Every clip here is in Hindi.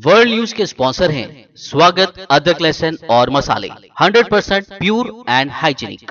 वर्ल्ड न्यूज के स्पॉन्सर हैं स्वागत, अदरक, लहसुन और मसाले 100% प्योर एंड हाइजीनिक।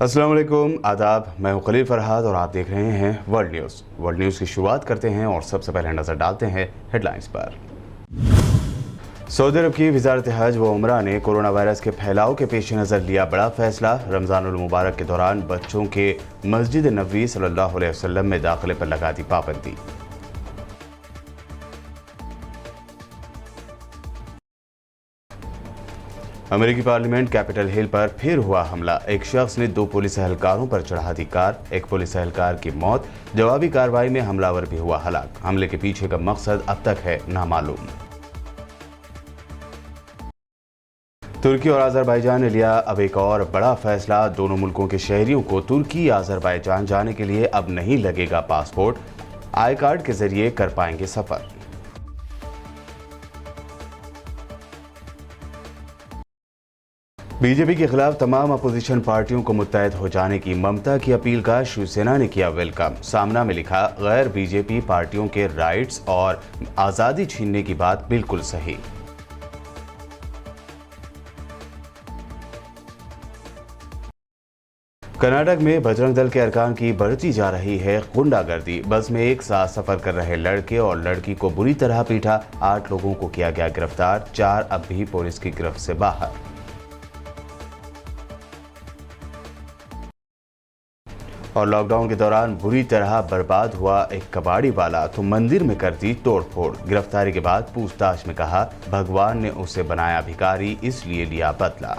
अस्सलाम वालेकुम, आदाब। मैं हूं खलील फरहाद और आप देख रहे हैं वर्ल्ड न्यूज़। वर्ल्ड न्यूज़ की शुरुआत करते हैं और सबसे पहले नज़र डालते हैं हेडलाइंस पर। सऊदी अरब की वजारत हज व उमरा ने कोरोना वायरस के फैलाव के पेश नज़र लिया बड़ा फैसला। रमज़ानुल मुबारक के दौरान बच्चों के मस्जिद नबवी सल्लल्लाहु अलैहि वसल्लम में दाखिले पर लगा दी पाबंदी। अमेरिकी पार्लियामेंट कैपिटल हिल पर फिर हुआ हमला। एक शख्स ने 2 पुलिस एहलकारों पर चढ़ा दी कार। एक पुलिस एहलकार की मौत। जवाबी कार्रवाई में हमलावर भी हुआ हलाक। हमले के पीछे का मकसद अब तक है नामालूम। तुर्की और अजरबैजान ने लिया अब एक और बड़ा फैसला। दोनों मुल्कों के शहरियों को तुर्की या अजरबैजान जाने के लिए अब नहीं लगेगा पासपोर्ट, आई कार्ड के जरिए कर पाएंगे सफर। बीजेपी के खिलाफ तमाम अपोजिशन पार्टियों को मुत्तहद हो जाने की ममता की अपील का शिवसेना ने किया वेलकम। सामना में लिखा, गैर बीजेपी पार्टियों के राइट्स और आज़ादी छीनने की बात बिल्कुल सही। कर्नाटक में बजरंग दल के अरकान की बढ़ती जा रही है गुंडागर्दी। बस में एक साथ सफर कर रहे लड़के और लड़की को बुरी तरह पीटा। 8 लोगों को किया गया गिरफ्तार। 4 अब भी पुलिस की गिरफ्त से बाहर। और लॉकडाउन के दौरान बुरी तरह बर्बाद हुआ एक कबाड़ी वाला तो मंदिर में कर दी तोड़फोड़। गिरफ्तारी के बाद पूछताछ में कहा, भगवान ने उसे बनाया भिखारी, इसलिए लिया बदला।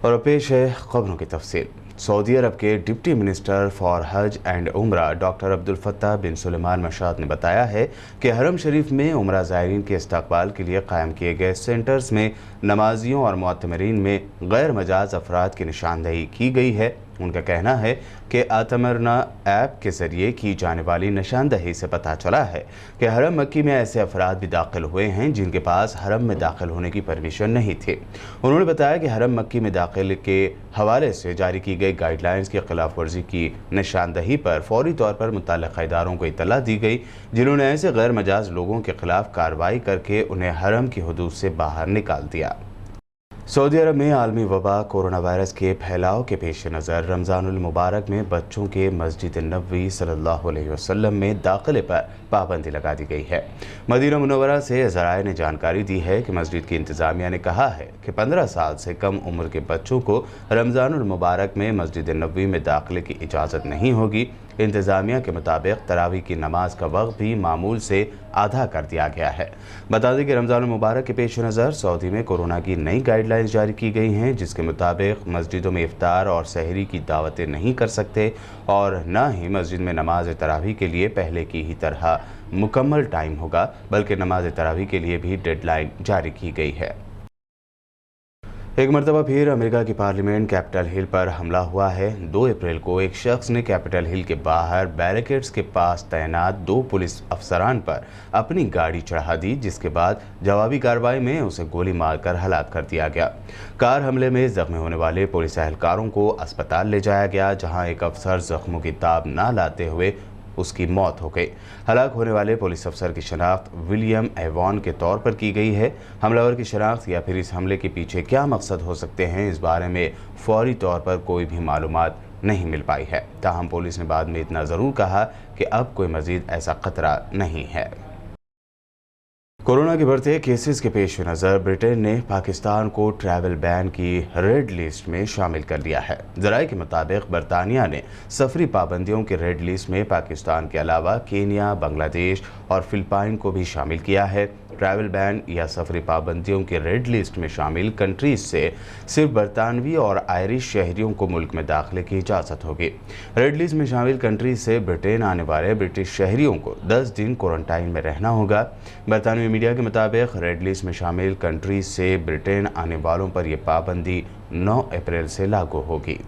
और पेश है खबरों की तफसील। सऊदी अरब के डिप्टी मिनिस्टर फॉर हज एंड उमरा डॉक्टर अब्दुल फत्ताह बिन सुलेमान मशाद ने बताया है कि हरम शरीफ में उमरा ज़ायरीन के इस्तकबाल के लिए कायम किए गए सेंटर्स में नमाजियों और मुअत्तमरीन में गैर मजाज अफराद की निशानदही की गई है। उनका कहना है कि आतमरना ऐप के जरिए की जाने वाली निशानदही से पता चला है कि हरम मक्की में ऐसे अफराद भी दाखिल हुए हैं जिनके पास हरम में दाखिल होने की परमिशन नहीं थी। उन्होंने बताया कि हरम मक्की में दाखिल के हवाले से जारी की गई गाइडलाइंस की खिलाफ वर्जी की निशानदही पर फौरी तौर पर मुतल्लिक़ा इदारों को इत्तला दी गई, जिन्होंने ऐसे गैर मजाज लोगों के खिलाफ कार्रवाई करके उन्हें हरम की हुदूद से बाहर निकाल दिया। सऊदी अरब में आलमी वबा कोरोना वायरस के फैलाव के पेश नज़र रमज़ानुल मुबारक में बच्चों के मस्जिद नबवी सल्लल्लाहु अलैहि वसल्लम में दाखिले पर पाबंदी लगा दी गई है। मदीना मुनव्वरा से ज़राए ने जानकारी दी है कि मस्जिद की इंतज़ामिया ने कहा है कि 15 साल से कम उम्र के बच्चों को रमज़ानुल मुबारक में मस्जिद नबवी में दाखिले की इजाज़त नहीं होगी। इंतज़ामिया के मुताबिक तरावी की नमाज का वक्त भी मामूल से आधा कर दिया गया है। बता दें कि रमज़ान मुबारक के पेश नज़र सऊदी में कोरोना की नई गाइडलाइंस जारी की गई हैं, जिसके मुताबिक मस्जिदों में इफ्तार और सहरी की दावतें नहीं कर सकते और न ही मस्जिद में नमाज तरावी के लिए पहले की ही तरह मुकम्मल टाइम होगा, बल्कि नमाज तरावी के लिए भी डेडलाइन जारी की गई है। एक मरतबा फिर अमेरिका की पार्लियामेंट कैपिटल हिल पर हमला हुआ है। 2 अप्रैल को एक शख्स ने कैपिटल हिल के बाहर बैरिकेड्स के पास तैनात 2 पुलिस अफसरान पर अपनी गाड़ी चढ़ा दी, जिसके बाद जवाबी कार्रवाई में उसे गोली मारकर हलाक कर दिया गया। कार हमले में जख्मी होने वाले पुलिस एहलकारों को अस्पताल ले जाया गया, जहां एक अफसर जख्मों की ताब ना लाते हुए उसकी मौत हो गई। हलाक होने वाले पुलिस अफसर की शनाख्त विलियम एवॉन के तौर पर की गई है। हमलावर की शनाख्त या फिर इस हमले के पीछे क्या मकसद हो सकते हैं, इस बारे में फौरी तौर पर कोई भी मालूमात नहीं मिल पाई है। ताहम पुलिस ने बाद में इतना ज़रूर कहा कि अब कोई मज़ीद ऐसा खतरा नहीं है। कोरोना के बढ़ते केसेस के पेश नज़र ब्रिटेन ने पाकिस्तान को ट्रैवल बैन की रेड लिस्ट में शामिल कर लिया है। ज़राए के मुताबिक बरतानिया ने सफरी पाबंदियों की रेड लिस्ट में पाकिस्तान के अलावा केन्या, बांग्लादेश और फिलिपाइन को भी शामिल किया है। ट्रैवल बैन या सफरी पाबंदियों की रेड लिस्ट में शामिल कंट्रीज से सिर्फ बरतानवी और आयरिश शहरियों को मुल्क में दाखिले की इजाज़त होगी। रेड लिस्ट में शामिल कंट्रीज से ब्रिटेन आने वाले ब्रिटिश शहरियों को 10 दिन क्वारंटाइन में रहना होगा। बरतानवी मीडिया के मुताबिक रेड लिस्ट में शामिल कंट्रीज से ब्रिटेन आने वालों पर यह पाबंदी 9 अप्रैल से लागू होगी।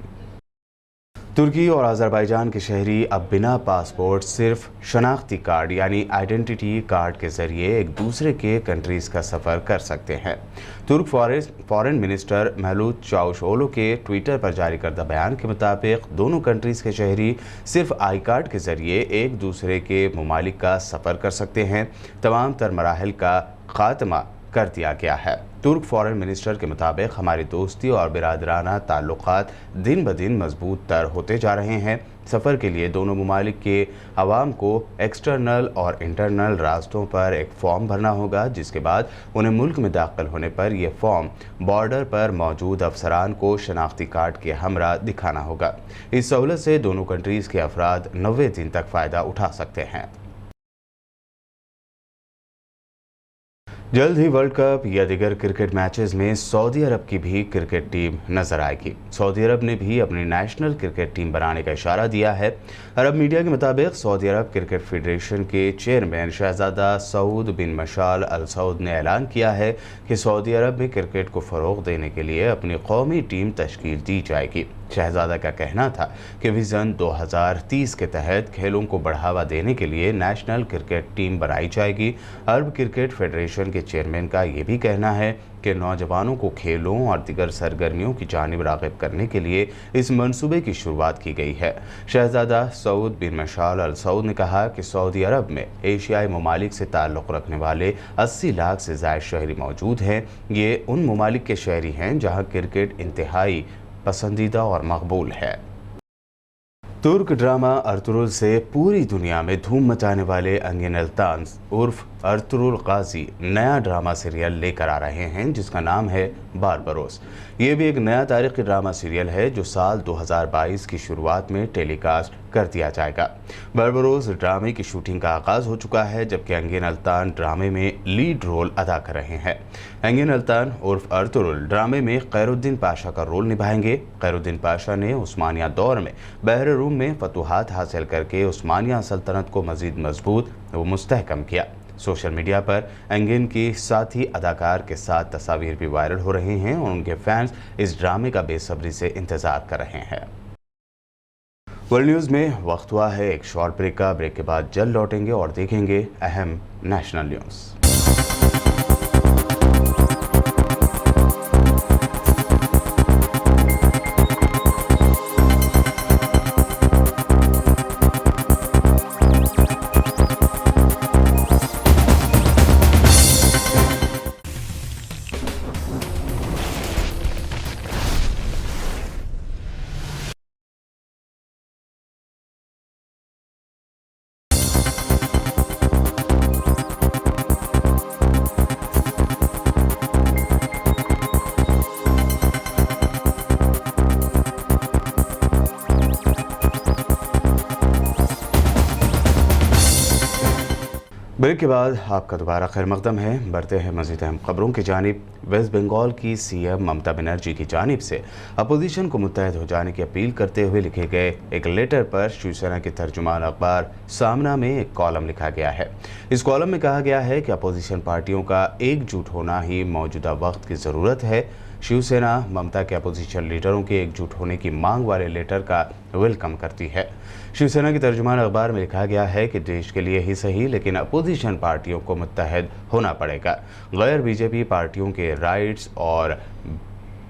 तुर्की और अज़रबैजान के शहरी अब बिना पासपोर्ट सिर्फ शनाख्ती कार्ड यानी आइडेंटिटी कार्ड के ज़रिए एक दूसरे के कंट्रीज़ का सफ़र कर सकते हैं। तुर्क फॉरेन मिनिस्टर मेवलूत चावुशओग्लू के ट्विटर पर जारी करदा बयान के मुताबिक दोनों कंट्रीज़ के शहरी सिर्फ आई कार्ड के ज़रिए एक दूसरे के ममालिक का सफ़र कर सकते हैं। तमाम तर मराहल का खात्मा कर दिया गया है। तुर्क फॉरेन मिनिस्टर के मुताबिक हमारी दोस्ती और बिरादराना ताल्लुकात दिन ब दिन मजबूत तर होते जा रहे हैं। सफ़र के लिए दोनों ममालिक के अवाम को एक्सटर्नल और इंटरनल रास्तों पर एक फ़ॉर्म भरना होगा, जिसके बाद उन्हें मुल्क में दाखिल होने पर यह फ़ॉर्म बॉर्डर पर मौजूद अफसरान को शनाख्ती कार्ड के हमरा दिखाना होगा। इस सहूलत से दोनों कंट्रीज़ के अफराद 90 दिन तक फ़ायदा उठा सकते हैं। जल्द ही वर्ल्ड कप या दीगर क्रिकेट मैचेस में सऊदी अरब की भी क्रिकेट टीम नजर आएगी। सऊदी अरब ने भी अपनी नेशनल क्रिकेट टीम बनाने का इशारा दिया है। अरब मीडिया के मुताबिक सऊदी अरब क्रिकेट फेडरेशन के चेयरमैन शहजादा सऊद बिन मशाल अल सऊद ने ऐलान किया है कि सऊदी अरब में क्रिकेट को फ़रोग़ देने के लिए अपनी कौमी टीम तश्कील दी जाएगी। शहजादा का कहना था कि विज़न 2030 के तहत खेलों को बढ़ावा देने के लिए नेशनल क्रिकेट टीम बनाई जाएगी। अरब क्रिकेट फेडरेशन के चेयरमैन का ये भी कहना है कि नौजवानों को खेलों और दीगर सरगर्मियों की जानिब राग़िब करने के लिए इस मंसूबे की शुरुआत की गई है। शहजादा सऊद बिन मशाल अल सऊद ने कहा कि सऊदी अरब में एशियाई ममालिक से ताल्लुक़ रखने वाले 80 लाख से ज़ायद शहरी मौजूद हैं। ये उन ममालिक के शहरी हैं जहाँ क्रिकेट इंतहाई पसंदीदा और मकबूल है। तुर्क ड्रामा अर्तुरुल से पूरी दुनिया में धूम मचाने वाले अंगिन अल्तान उर्फ अर्तुरुल गाजी नया ड्रामा सीरियल लेकर आ रहे हैं, जिसका नाम है बारबरोस। ये भी एक नया तारीख़ी ड्रामा सीरियल है जो साल 2022 की शुरुआत में टेलीकास्ट कर दिया जाएगा। बारबरोस ड्रामे की शूटिंग का आगाज़ हो चुका है, जबकि अंगिन अल्तान ड्रामे में लीड रोल अदा कर रहे हैं। अंगिन अल्तान उर्फ अर्तुरुल ड्रामे में खैरुद्दीन पाशा का रोल निभाएंगे। खैरुद्दीन पाशा ने उस्मानिया दौर में बहर रूम में फतूहात हासिल करके उस्मानिया सल्तनत को मज़ीद मजबूत व मुस्तहकम किया। सोशल मीडिया पर अंगिन की साथी अदाकार के साथ तस्वीर भी वायरल हो रहे हैं और उनके फैंस इस ड्रामे का बेसब्री से इंतज़ार कर रहे हैं। वर्ल्ड न्यूज़ में वक्त हुआ है एक शॉर्ट ब्रेक का। ब्रेक के बाद जल्द लौटेंगे और देखेंगे अहम नेशनल न्यूज़। ब्रेक के बाद आपका दोबारा खैर मकदम है। बढ़ते हैं मज़ीद अहम खबरों की जानिब। वेस्ट बंगाल की सीएम ममता बनर्जी की जानिब से अपोजिशन को मुत्तहद हो जाने की अपील करते हुए लिखे गए एक लेटर पर शिवसेना के तर्जुमान अखबार सामना में एक कॉलम लिखा गया है। इस कॉलम में कहा गया है कि अपोजिशन पार्टियों का एकजुट होना ही मौजूदा वक्त की ज़रूरत है। शिवसेना ममता के अपोजिशन लीडरों के एकजुट होने की मांग वाले लेटर का वेलकम करती है। शिवसेना के तर्जुमान अखबार में लिखा गया है कि देश के लिए ही सही लेकिन अपोजिशन पार्टियों को मुत्तहद होना पड़ेगा। गैर बीजेपी पार्टियों के राइट्स और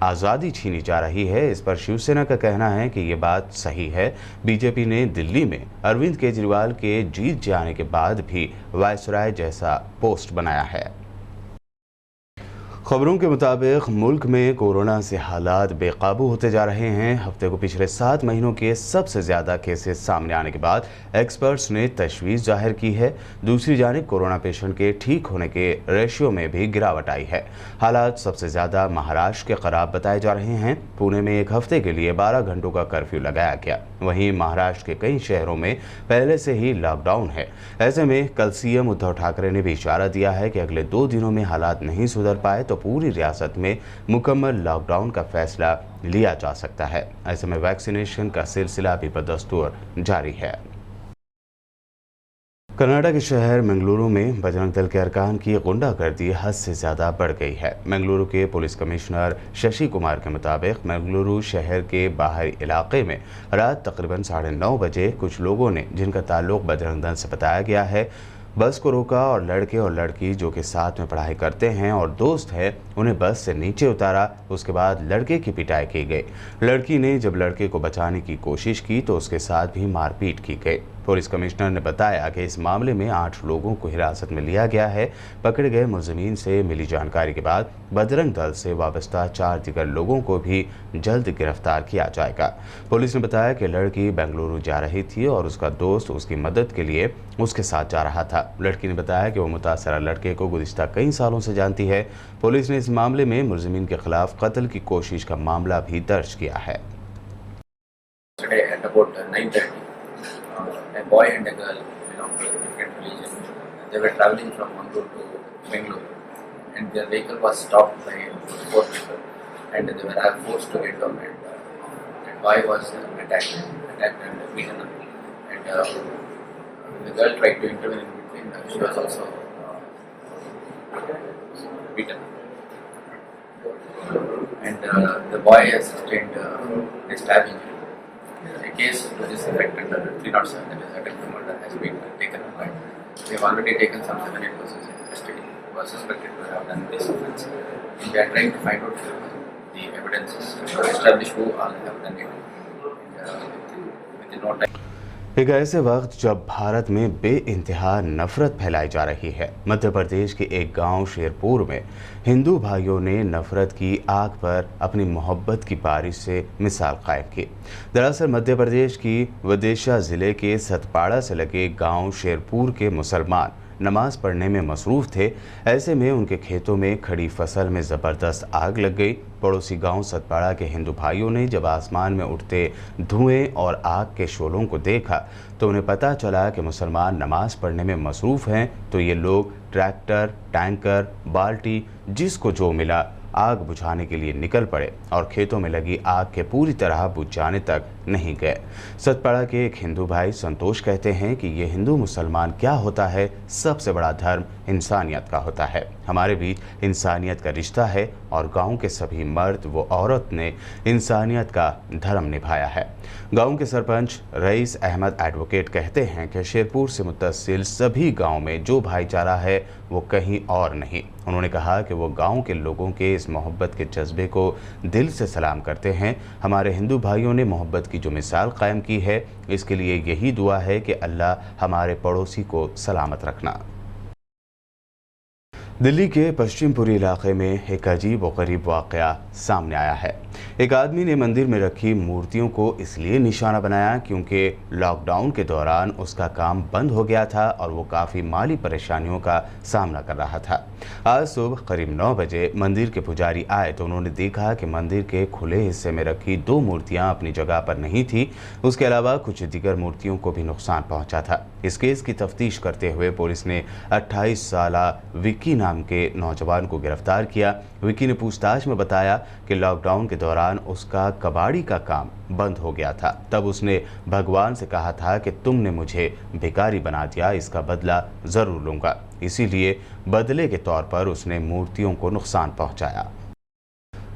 आज़ादी छीनी जा रही है। इस पर शिवसेना का कहना है कि ये बात सही है। बीजेपी ने दिल्ली में अरविंद केजरीवाल के जीत जाने के बाद भी वायसराय जैसा पोस्ट बनाया है। खबरों के मुताबिक मुल्क में कोरोना से हालात बेकाबू होते जा रहे हैं। हफ्ते को पिछले 7 महीनों के सबसे ज़्यादा केसेस सामने आने के बाद एक्सपर्ट्स ने तशवीश जाहिर की है। दूसरी जानिब कोरोना पेशेंट के ठीक होने के रेशियो में भी गिरावट आई है। हालात सबसे ज़्यादा महाराष्ट्र के खराब बताए जा रहे हैं। पुणे में एक हफ्ते के लिए 12 घंटों का कर्फ्यू लगाया गया। वहीं महाराष्ट्र के कई शहरों में पहले से ही लॉकडाउन है। ऐसे में कल सीएम उद्धव ठाकरे ने भी इशारा दिया है कि अगले 2 दिनों में हालात नहीं सुधर पाए तो पूरी रियासत में मुकम्मल लॉकडाउन का फैसला लिया जा सकता है। ऐसे में वैक्सीनेशन का सिलसिला भी बदस्तूर जारी है। कनाडा के शहर मंगलुरु में बजरंग दल के अरकान की गुंडागर्दी हद से ज़्यादा बढ़ गई है। मंगलुरु के पुलिस कमिश्नर शशि कुमार के मुताबिक मंगलुरु शहर के बाहरी इलाके में रात तकरीबन 9:30 बजे कुछ लोगों ने, जिनका ताल्लुक बजरंग दल से बताया गया है, बस को रोका और लड़के और लड़की जो कि साथ में पढ़ाई करते हैं और दोस्त हैं, उन्हें बस से नीचे उतारा। उसके बाद लड़के की पिटाई की गई। लड़की ने जब लड़के को बचाने की कोशिश की तो उसके साथ भी मारपीट की गई। पुलिस कमिश्नर ने बताया कि इस मामले में 8 लोगों को हिरासत में लिया गया है। पकड़े गए मुलजिमीन से मिली जानकारी के बाद बजरंग दल से वाबस्ता 4 दीगर लोगों को भी जल्द गिरफ्तार किया जाएगा। पुलिस ने बताया कि लड़की बेंगलुरु जा रही थी और उसका दोस्त उसकी मदद के लिए उसके साथ जा रहा था। लड़की ने बताया कि वो मुतासरा लड़के को गुज़िश्ता कई सालों से जानती है। पुलिस ने इस मामले में मुलजिमीन के खिलाफ कत्ल की कोशिश का मामला भी दर्ज किया है। A boy and a girl belong to different religion. They were traveling from Mangalore to Bengaluru, and their vehicle was stopped by 4 people, and they were forced to get down. And boy was attacked and beaten up, and the girl tried to intervene in between. She was also beaten, and the boy has sustained a stab injury. A case to this effect under 307, that is attempt to murder, has been taken up. We have already taken some 7-8 persons in custody who are suspected to have done this offence. We are trying to find out the evidences to establish who all have done it. Within no time. एक ऐसे वक्त जब भारत में बेइंतहा नफरत फैलाई जा रही है, मध्य प्रदेश के एक गांव शेरपुर में हिंदू भाइयों ने नफरत की आग पर अपनी मोहब्बत की बारिश से मिसाल कायम की। दरअसल मध्य प्रदेश की विदिशा ज़िले के सतपाड़ा से लगे गांव शेरपुर के मुसलमान नमाज पढ़ने में मसरूफ़ थे। ऐसे में उनके खेतों में खड़ी फसल में ज़बरदस्त आग लग गई। पड़ोसी गांव सतपाड़ा के हिंदू भाइयों ने जब आसमान में उठते धुएं और आग के शोलों को देखा तो उन्हें पता चला कि मुसलमान नमाज पढ़ने में मसरूफ़ हैं। तो ये लोग ट्रैक्टर, टैंकर, बाल्टी, जिसको जो मिला आग बुझाने के लिए निकल पड़े और खेतों में लगी आग के पूरी तरह बुझ जाने तक नहीं गए। सतपाड़ा के एक हिंदू भाई संतोष कहते हैं कि ये हिंदू मुसलमान क्या होता है, सबसे बड़ा धर्म इंसानियत का होता है। हमारे बीच इंसानियत का रिश्ता है और गांव के सभी मर्द व औरत ने इंसानियत का धर्म निभाया है। गांव के सरपंच रईस अहमद एडवोकेट कहते हैं कि शेरपुर से मुत्तसिल सभी गांव में जो भाईचारा है वो कहीं और नहीं। उन्होंने कहा कि वो गांव के लोगों के इस मोहब्बत के जज्बे को दिल से सलाम करते हैं। हमारे हिंदू भाइयों ने मोहब्बत की जो मिसाल कायम की है, इसके लिए यही दुआ है कि अल्लाह हमारे पड़ोसी को सलामत रखना। दिल्ली के पश्चिमपुरी इलाके में एक अजीब व गरीब वाक़या सामने आया है। एक आदमी ने मंदिर में रखी मूर्तियों को इसलिए निशाना बनाया क्योंकि लॉकडाउन के दौरान उसका काम बंद हो गया था और वो काफ़ी माली परेशानियों का सामना कर रहा था। आज सुबह करीब 9 बजे मंदिर के पुजारी आए तो उन्होंने देखा कि मंदिर के खुले हिस्से में रखी 2 मूर्तियां अपनी जगह पर नहीं थी। उसके अलावा कुछ दीगर मूर्तियों को भी नुकसान पहुंचा था। इस केस की तफ्तीश करते हुए पुलिस ने 28 साला विक्की नाम के नौजवान को गिरफ्तार किया। विक्की ने पूछताछ में बताया कि लॉकडाउन के दौरान उसका कबाड़ी का काम बंद हो गया था। तब उसने भगवान से कहा था कि तुमने मुझे भिखारी बना दिया, इसका बदला ज़रूर लूँगा। इसीलिए बदले के तौर पर उसने मूर्तियों को नुकसान पहुँचाया।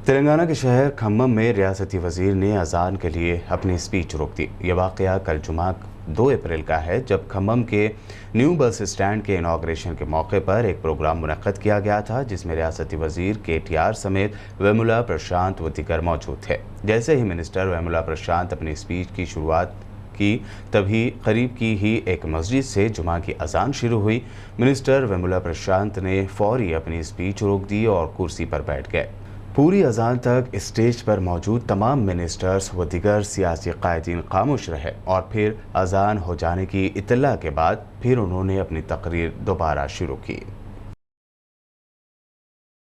तेलंगाना के शहर खम्मम में रियासती वजीर ने अजान के लिए अपनी स्पीच रोक दी। ये वाक़या कल जुमा 2 अप्रैल का है, जब खम्मम के न्यू बस स्टैंड के इनॉग्रेशन के मौके पर एक प्रोग्राम मुनक्कद किया गया था, जिसमें रियासती वजीर KTR समेत वेमुला प्रशांत व दीगर मौजूद थे। जैसे ही मिनिस्टर वेमुला प्रशांत अपनी स्पीच की शुरुआत की, तभी करीब की ही एक मस्जिद से जुमा की अजान शुरू हुई। मिनिस्टर वेमुला प्रशांत ने फौरी अपनी स्पीच रोक दी और कुर्सी पर बैठ गए। पूरी अजान तक स्टेज पर मौजूद तमाम मिनिस्टर्स व दीगर सियासी कायदीन खामोश रहे और फिर अजान हो जाने की इत्तला के बाद फिर उन्होंने अपनी तकरीर दोबारा शुरू की।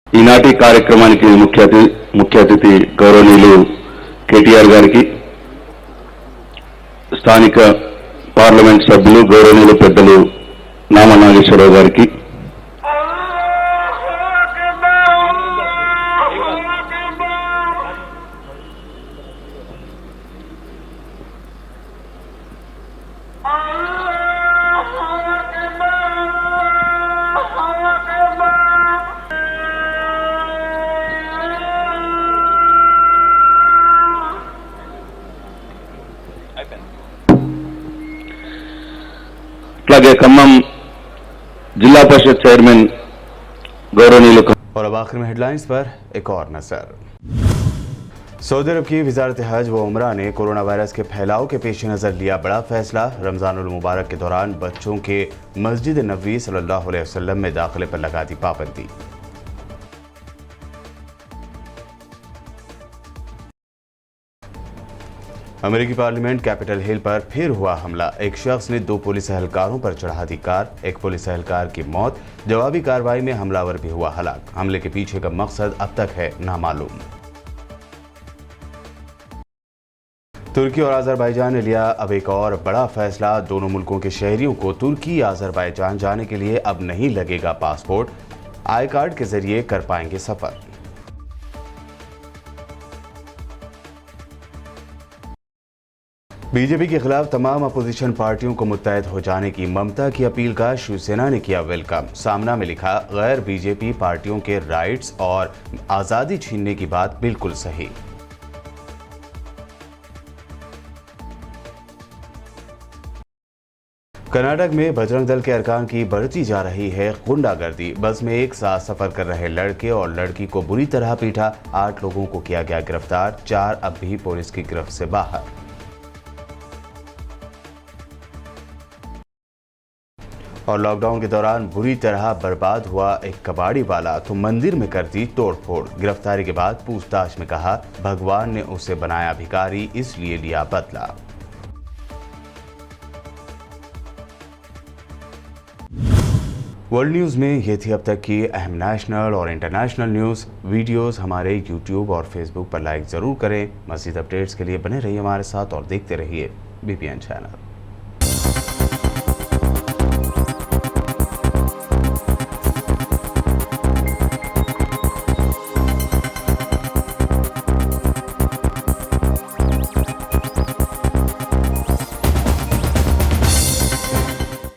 ఈనాటి కార్యక్రమానికి ముఖ్య అతిథి గౌరవనీయులు KTR గారికి, స్థానిక పార్లమెంట్ సభ్యులు గౌరవనీయులు పెద్దలు నామ నాగేశ్వరరావు గారికి, అట్లాగే ఖమ్మం జిల్లా పరిషత్ చైర్మన్ గౌరవనీయులు और अब आखिर में हेडलाइंस पर एक और नजर। सऊदी अरब की वजारत हज व उमरा ने कोरोना वायरस के फैलाव के पेश नज़र लिया बड़ा फैसला। रमज़ानुल मुबारक के दौरान बच्चों के मस्जिद नबवी सल्लल्लाहु अलैहि वसल्लम में दाखिले पर लगा दी पाबंदी। अमेरिकी पार्लियामेंट कैपिटल हिल पर फिर हुआ हमला। एक शख्स ने 2 पुलिस एहलकारों पर चढ़ा दी कार। एक पुलिस एहलकार की मौत। जवाबी कार्रवाई में हमलावर भी हुआ हलाक। हमले के पीछे का मकसद अब तक है नामालूम। तुर्की और अजरबैजान ने लिया अब एक और बड़ा फैसला। दोनों मुल्कों के शहरियों को तुर्की या अजरबैजान जाने के लिए अब नहीं लगेगा पासपोर्ट, आई कार्ड के जरिए कर पाएंगे सफर। बीजेपी के खिलाफ तमाम अपोजिशन पार्टियों को मुत्तहद हो जाने की ममता की अपील का शिवसेना ने किया वेलकम। सामना में लिखा, गैर बीजेपी पार्टियों के राइट्स और आज़ादी छीनने की बात बिल्कुल सही। कर्नाटक में बजरंग दल के अरकान की बढ़ती जा रही है गुंडागर्दी। बस में एक साथ सफर कर रहे लड़के और लड़की को बुरी तरह पीटा। 8 लोगों को किया गया गिरफ्तार। 4 अब भी पुलिस की गिरफ्त से बाहर। और लॉकडाउन के दौरान बुरी तरह बर्बाद हुआ एक कबाड़ी वाला तो मंदिर में कर दी तोड़फोड़। गिरफ्तारी के बाद पूछताछ में कहा, भगवान ने उसे बनाया भिखारी, इसलिए लिया बदला। वर्ल्ड न्यूज़ में ये थी अब तक की अहम नेशनल और इंटरनेशनल न्यूज़। वीडियोस हमारे यूट्यूब और फेसबुक पर लाइक ज़रूर करें। मज़ीद अपडेट्स के लिए बने रहिए हमारे साथ और देखते रहिए BPN चैनल।